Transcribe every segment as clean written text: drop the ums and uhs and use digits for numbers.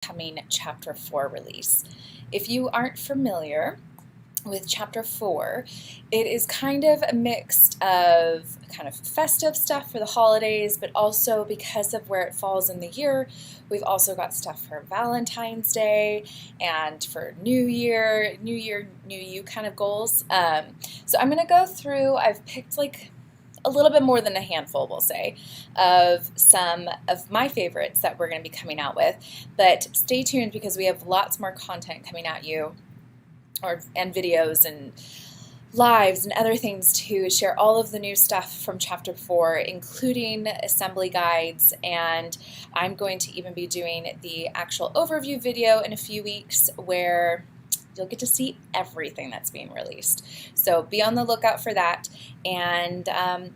Coming Chapter 4 release. If you aren't familiar with Chapter 4, it is kind of a mix of kind of festive stuff for the holidays, but also because of where it falls in the year, we've also got stuff for Valentine's Day and for New Year, New You kind of goals. So I'm going to go through, I've picked like a little bit more than a handful, we'll say, of some of my favorites that we're going to be coming out with. But stay tuned because we have lots more content coming at you, and videos and lives and other things to share all of the new stuff from Chapter 4, including assembly guides, and I'm going to even be doing the actual overview video in a few weeks where you'll get to see everything that's being released. So be on the lookout for that. And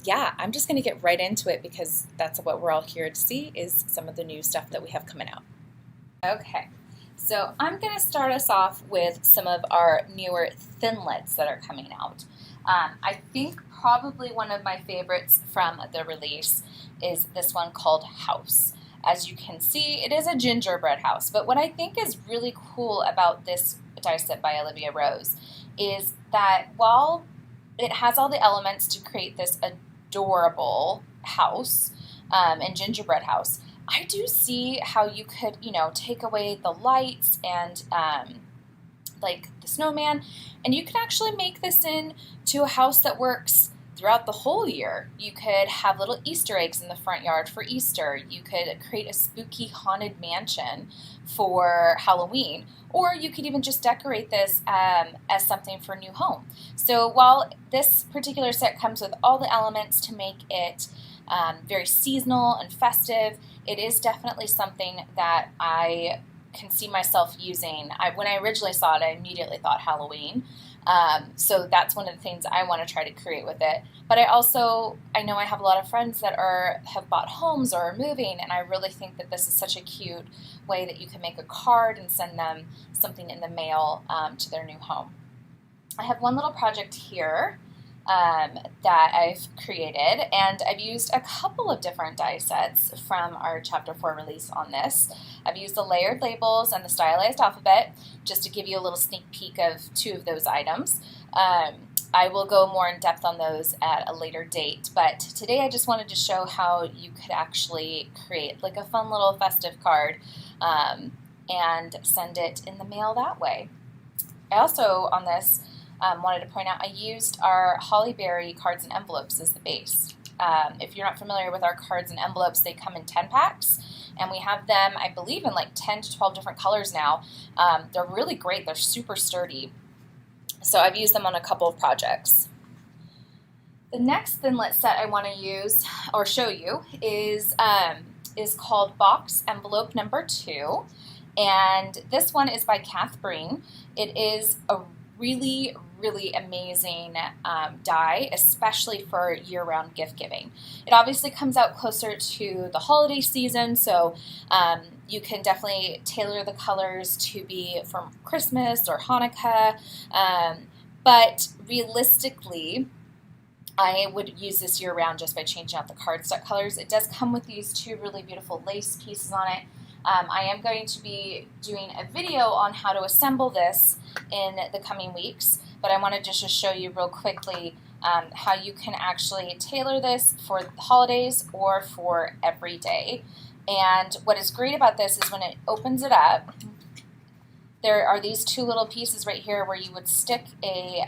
yeah, I'm just going to get right into it because that's what we're all here to see, is some of the new stuff that we have coming out. Okay, so I'm going to start us off with some of our newer thinlits that are coming out. I think probably one of my favorites from the release is this one called House. As you can see, it is a gingerbread house, but what I think is really cool about this die set by Olivia Rose is that while it has all the elements to create this adorable house and gingerbread house, I do see how you could, take away the lights and like the snowman, and you could actually make this into a house that works throughout the whole year. You could have little Easter eggs in the front yard for Easter. You could create a spooky haunted mansion for Halloween, or you could even just decorate this as something for a new home. So while this particular set comes with all the elements to make it very seasonal and festive, it is definitely something that I can see myself using. When I originally saw it, I immediately thought Halloween. So that's one of the things I want to try to create with it. But I know I have a lot of friends that have bought homes or are moving, and I really think that this is such a cute way that you can make a card and send them something in the mail to their new home. I have one little project here that I've created, and I've used a couple of different die sets from our Chapter 4 release on this. I've used the layered labels and the stylized alphabet just to give you a little sneak peek of two of those items. I will go more in depth on those at a later date, but today I just wanted to show how you could actually create like a fun little festive card and send it in the mail that way. I also, on this, wanted to point out I used our Holly Berry cards and envelopes as the base. If you're not familiar with our cards and envelopes, they come in 10 packs, and we have them, I believe, in like 10 to 12 different colors now. They're really great. They're super sturdy. So I've used them on a couple of projects. The next thinlet set I want to use or show you is called Box Envelope Number 2, and this one is by Kath Breen. It is a really, really amazing die, especially for year-round gift giving. It obviously comes out closer to the holiday season, so you can definitely tailor the colors to be from Christmas or Hanukkah, but realistically, I would use this year-round just by changing out the cardstock colors. It does come with these two really beautiful lace pieces on it. I am going to be doing a video on how to assemble this in the coming weeks, but I wanted to just show you real quickly how you can actually tailor this for the holidays or for every day. And what is great about this is when it opens it up, there are these two little pieces right here where you would stick a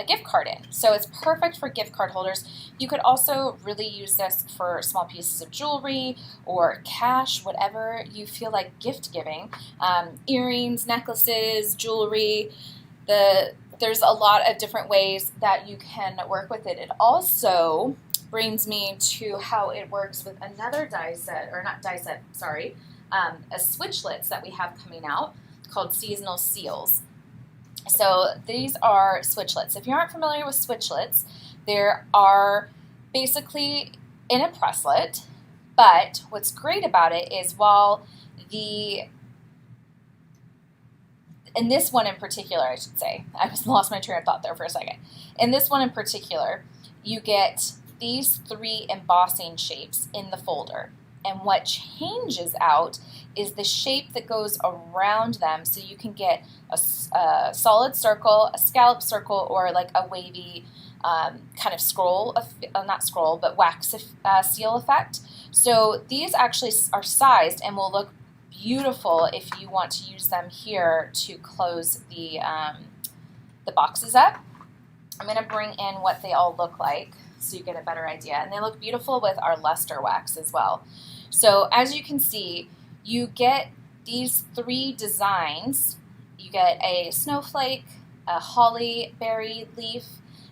gift card in. So it's perfect for gift card holders. You could also really use this for small pieces of jewelry or cash, whatever you feel like gift giving. Earrings, necklaces, jewelry. There's a lot of different ways that you can work with it. It also brings me to how it works with another die set, or not die set, sorry, a switchlets that we have coming out called Seasonal Seals. So these are switchlets. If you aren't familiar with switchlets, there are basically in a presslet, but what's great about it is in this one in particular, I should say, I just lost my train of thought there for a second. In this one in particular, you get these 3 embossing shapes in the folder. And what changes out is the shape that goes around them. So you can get a solid circle, a scallop circle, or like a wavy kind of scroll, not scroll, but wax seal effect. So these actually are sized and will look beautiful if you want to use them here to close the boxes up. I'm going to bring in what they all look like so you get a better idea. And they look beautiful with our luster wax as well. So as you can see, you get these 3 designs. You get a snowflake, a holly berry leaf,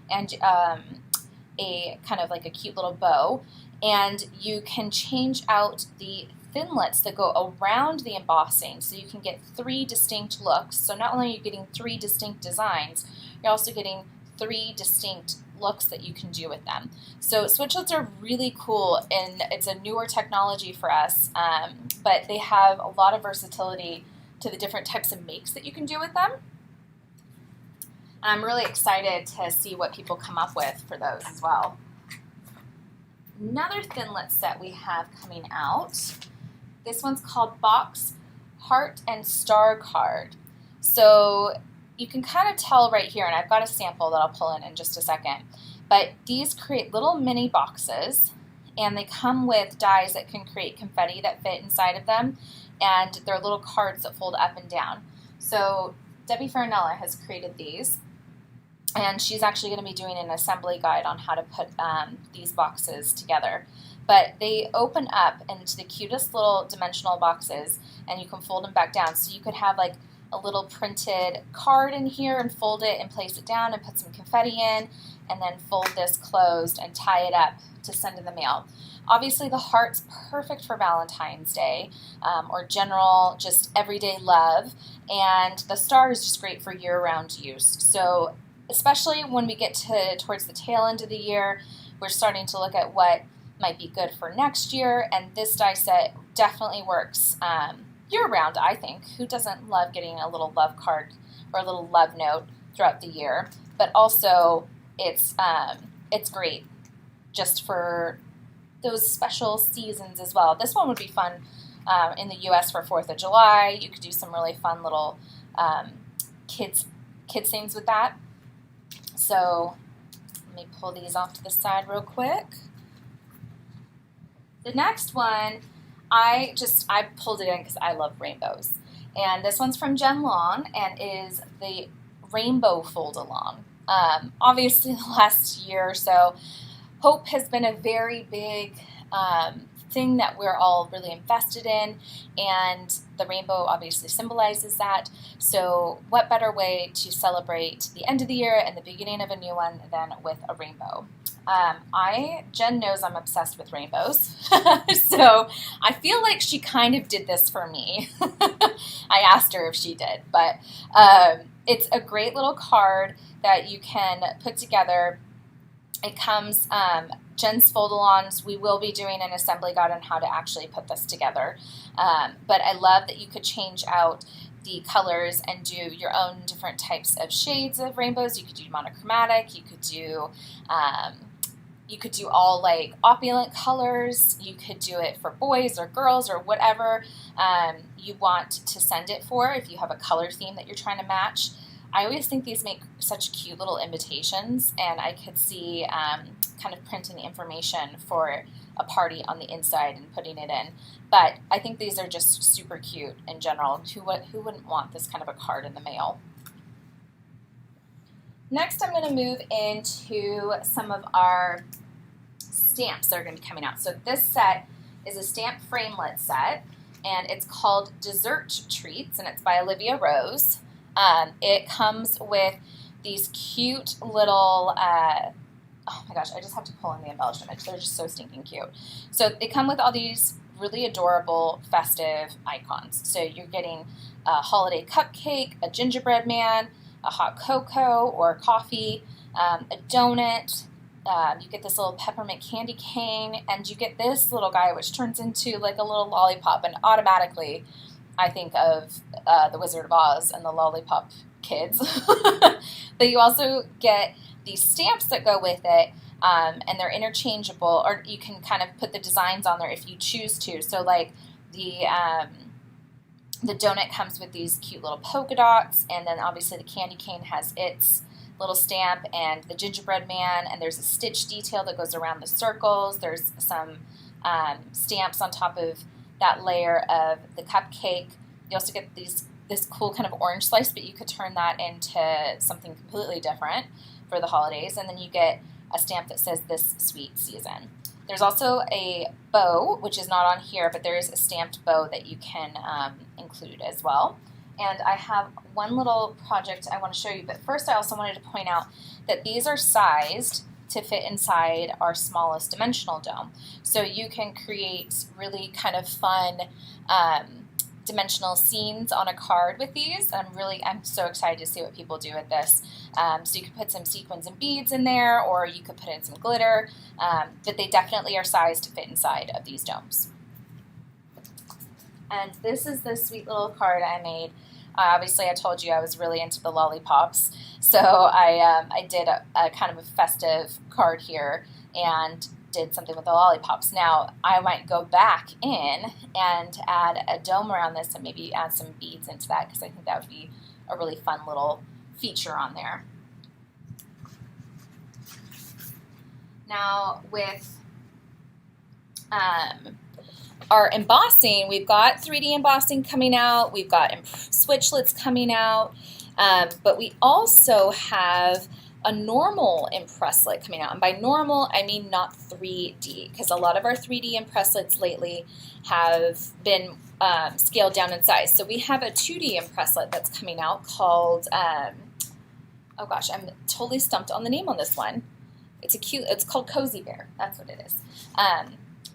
and a kind of like a cute little bow. And you can change out the thinlets that go around the embossing, so you can get 3 distinct looks. So not only are you getting 3 distinct designs, you're also getting 3 distinct looks that you can do with them. So switchlets are really cool, and it's a newer technology for us, but they have a lot of versatility to the different types of makes that you can do with them. And I'm really excited to see what people come up with for those as well. Another thinlet set we have coming out. This one's called Box Heart and Star Card. So you can kind of tell right here, and I've got a sample that I'll pull in just a second, but these create little mini boxes, and they come with dies that can create confetti that fit inside of them, and they're little cards that fold up and down. So Debbie Farinella has created these, and she's actually going to be doing an assembly guide on how to put these boxes together. But they open up into the cutest little dimensional boxes, and you can fold them back down. So you could have like a little printed card in here and fold it and place it down and put some confetti in, and then fold this closed and tie it up to send in the mail. Obviously the heart's perfect for Valentine's Day or general just everyday love, and the star is just great for year-round use. So especially when we get towards the tail end of the year, we're starting to look at what might be good for next year, and this die set definitely works year-round, I think. Who doesn't love getting a little love card or a little love note throughout the year? But also, it's great just for those special seasons as well. This one would be fun in the U.S. for 4th of July. You could do some really fun little kids things with that. So let me pull these off to the side real quick. The next one, I pulled it in because I love rainbows. And this one's from Jen Long and is the Rainbow Fold-Along. Obviously, the last year or so, hope has been a very big thing that we're all really invested in, and the rainbow obviously symbolizes that. So what better way to celebrate the end of the year and the beginning of a new one than with a rainbow? Jen knows I'm obsessed with rainbows, so I feel like she kind of did this for me. I asked her if she did, but it's a great little card that you can put together. It comes, Jen's fold-alongs, we will be doing an assembly guide on how to actually put this together, but I love that you could change out the colors and do your own different types of shades of rainbows. You could do monochromatic, you could do all like opulent colors, you could do it for boys or girls or whatever you want to send it for if you have a color theme that you're trying to match. I always think these make such cute little invitations, and I could see kind of printing the information for a party on the inside and putting it in. But I think these are just super cute in general. Who wouldn't want this kind of a card in the mail? Next, I'm going to move into some of our stamps that are going to be coming out. So this set is a stamp framelit set, and it's called Dessert Treats, and it's by Olivia Rose. It comes with these cute little, oh my gosh, I just have to pull in the embellishment. They're just so stinking cute. So they come with all these really adorable festive icons. So you're getting a holiday cupcake, a gingerbread man, a hot cocoa or coffee, a donut. You get this little peppermint candy cane, and you get this little guy which turns into like a little lollipop, and automatically I think of The Wizard of Oz and the lollipop kids. But you also get these stamps that go with it and they're interchangeable, or you can kind of put the designs on there if you choose to. So like the donut comes with these cute little polka dots, and then obviously the candy cane has its little stamp, and the gingerbread man, and there's a stitch detail that goes around the circles. There's some stamps on top of that layer of the cupcake. You also get this cool kind of orange slice, but you could turn that into something completely different for the holidays. And then you get a stamp that says "This Sweet Season." There's also a bow, which is not on here, but there is a stamped bow that you can include as well. And I have one little project I want to show you, but first I also wanted to point out that these are sized to fit inside our smallest dimensional dome. So you can create really kind of fun dimensional scenes on a card with these. I'm so excited to see what people do with this. So you could put some sequins and beads in there, or you could put in some glitter, but they definitely are sized to fit inside of these domes. And this is the sweet little card I made. Obviously, I told you I was really into the lollipops, so I did a kind of a festive card here and did something with the lollipops. Now, I might go back in and add a dome around this and maybe add some beads into that, because I think that would be a really fun little feature on there. Now, with our embossing, we've got 3D embossing coming out, we've got switchlets coming out, but we also have a normal impresslet coming out. And by normal, I mean not 3D, because a lot of our 3D impresslets lately have been scaled down in size. So we have a 2D impresslet that's coming out called, oh gosh, I'm totally stumped on the name on this one. It's called Cozy Bear. That's what it is.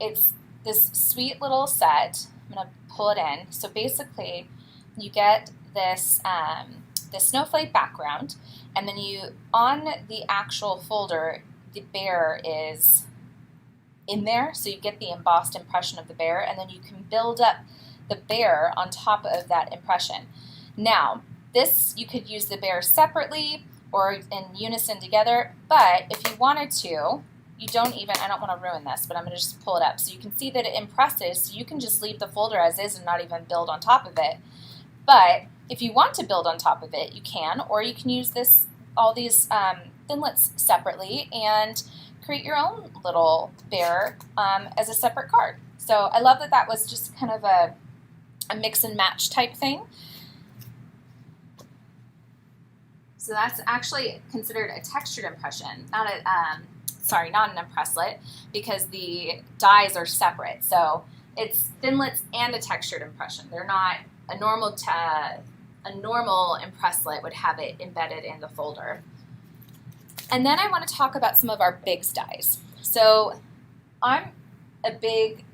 It's this sweet little set. I'm going to pull it in. So basically, you get this this snowflake background, and then on the actual folder, the bear is in there, so you get the embossed impression of the bear, and then you can build up the bear on top of that impression. Now, this, you could use the bear separately or in unison together, but if you wanted to, I don't want to ruin this, but I'm going to just pull it up so you can see that it impresses, so you can just leave the folder as is and not even build on top of it. But if you want to build on top of it, you can, or you can use all these thinlets separately and create your own little bear as a separate card. So I love that that was just kind of a mix and match type thing. So that's actually considered a textured impression, not an impresslet, because the dies are separate. So it's thinlets and a textured impression. They're not a normal impresslet would have it embedded in the folder. And then I want to talk about some of our big dies. So I'm a big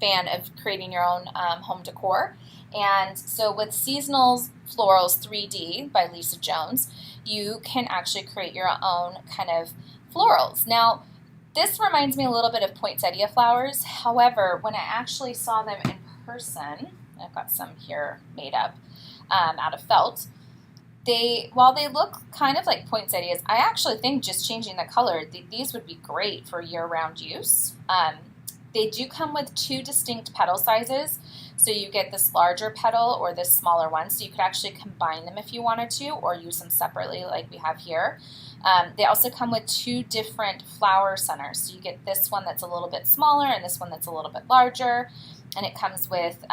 fan of creating your own home decor. And so with Seasonals Florals 3D by Lisa Jones, you can actually create your own kind of florals. Now, this reminds me a little bit of poinsettia flowers. However, when I actually saw them in person, I've got some here made up out of felt, while they look kind of like poinsettias, I actually think just changing the color, these would be great for year-round use. They do come with two distinct petal sizes, so you get this larger petal or this smaller one, so you could actually combine them if you wanted to, or use them separately like we have here. They also come with two different flower centers, so you get this one that's a little bit smaller and this one that's a little bit larger, and it comes with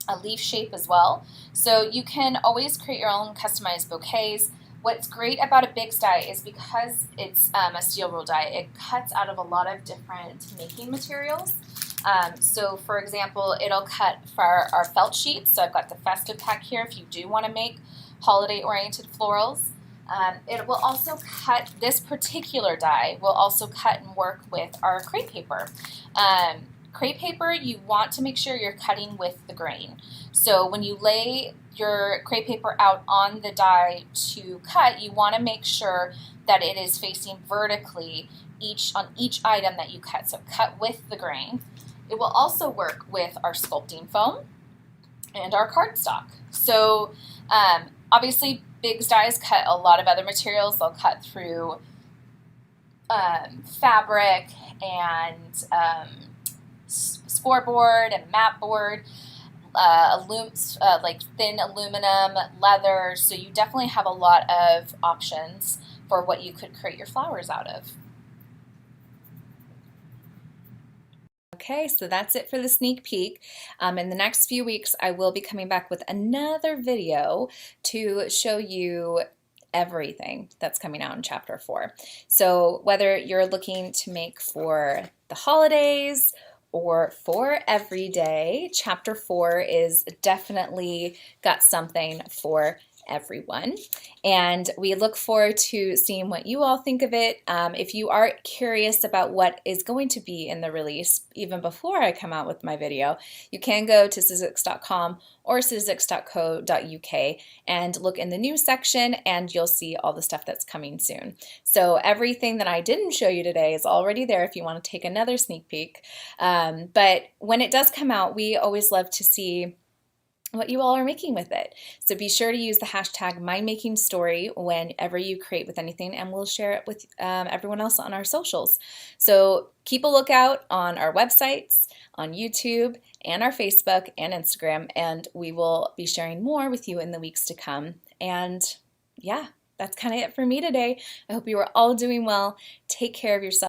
a leaf shape as well. So you can always create your own customized bouquets. What's great about a big die is because it's a steel rule die, it cuts out of a lot of different making materials. So for example, it'll cut for our felt sheets. So I've got the festive pack here if you do want to make holiday-oriented florals. It will also cut, this particular die will also cut and work with our crepe paper. Crepe paper, you want to make sure you're cutting with the grain. So when you lay your crepe paper out on the die to cut, you want to make sure that it is facing vertically on each item that you cut. So cut with the grain. It will also work with our sculpting foam and our cardstock. So obviously big dies cut a lot of other materials. They'll cut through fabric and scoreboard and mat board, like thin aluminum, leather. So you definitely have a lot of options for what you could create your flowers out of. Okay, so that's it for the sneak peek. In the next few weeks, I will be coming back with another video to show you everything that's coming out in Chapter 4. So whether you're looking to make for the holidays or for every day, Chapter 4 is definitely got something for everyone. And we look forward to seeing what you all think of it. If you are curious about what is going to be in the release, even before I come out with my video, you can go to Sizzix.com or Sizzix.co.uk and look in the news section, and you'll see all the stuff that's coming soon. So everything that I didn't show you today is already there if you want to take another sneak peek. But when it does come out, we always love to see what you all are making with it. So be sure to use the hashtag MyMakingStory whenever you create with anything, and we'll share it with everyone else on our socials. So keep a lookout on our websites, on YouTube, and our Facebook and Instagram, and we will be sharing more with you in the weeks to come. And yeah, that's kind of it for me today. I hope you are all doing well. Take care of yourself.